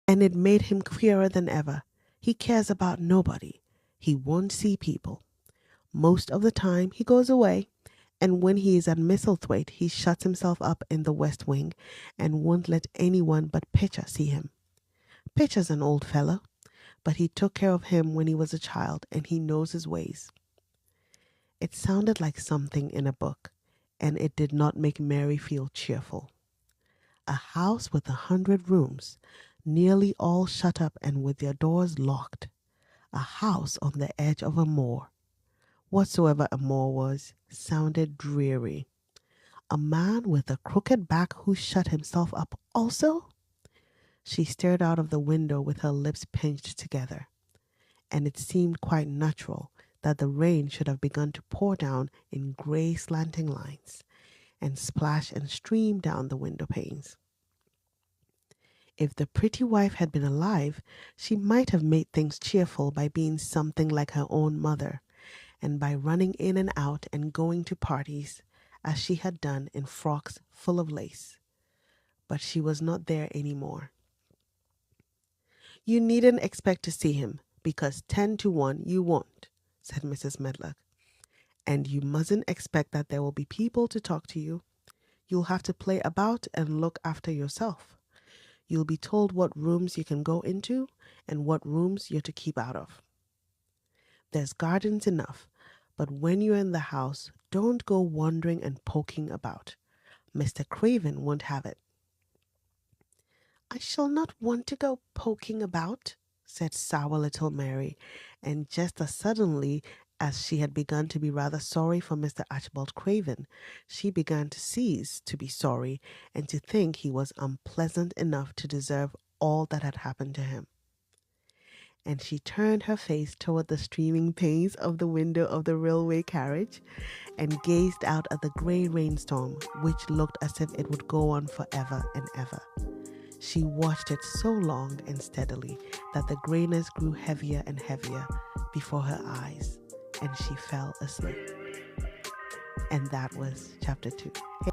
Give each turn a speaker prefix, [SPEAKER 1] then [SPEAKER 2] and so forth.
[SPEAKER 1] and it made him queerer than ever. He cares about nobody. He won't see people. Most of the time, he goes away, and when he is at Misselthwaite, he shuts himself up in the West Wing and won't let anyone but Pitcher see him. Pitcher's an old fellow, but he took care of him when he was a child, and he knows his ways. It sounded like something in a book, and it did not make Mary feel cheerful. A house with 100 rooms, nearly all shut up and with their doors locked. A house on the edge of a moor. Whatsoever a moor was, sounded dreary. A man with a crooked back who shut himself up also? She stared out of the window with her lips pinched together, and it seemed quite natural that the rain should have begun to pour down in gray slanting lines and splash and stream down the window panes. If the pretty wife had been alive, she might have made things cheerful by being something like her own mother, and by running in and out and going to parties, as she had done in frocks full of lace. But she was not there any more. "You needn't expect to see him, because 10 to 1 you won't," said Mrs. Medlock. "And you mustn't expect that there will be people to talk to you. You'll have to play about and look after yourself. You'll be told what rooms you can go into and what rooms you're to keep out of. There's gardens enough, but when you're in the house, don't go wandering and poking about. Mr. Craven won't have it." "I shall not want to go poking about," said sour little Mary, and just as suddenly as she had begun to be rather sorry for Mr. Archibald Craven, she began to cease to be sorry and to think he was unpleasant enough to deserve all that had happened to him. And she turned her face toward the streaming panes of the window of the railway carriage and gazed out at the grey rainstorm, which looked as if it would go on forever and ever. She watched it so long and steadily that the greyness grew heavier and heavier before her eyes, and she fell asleep. And that was chapter 2.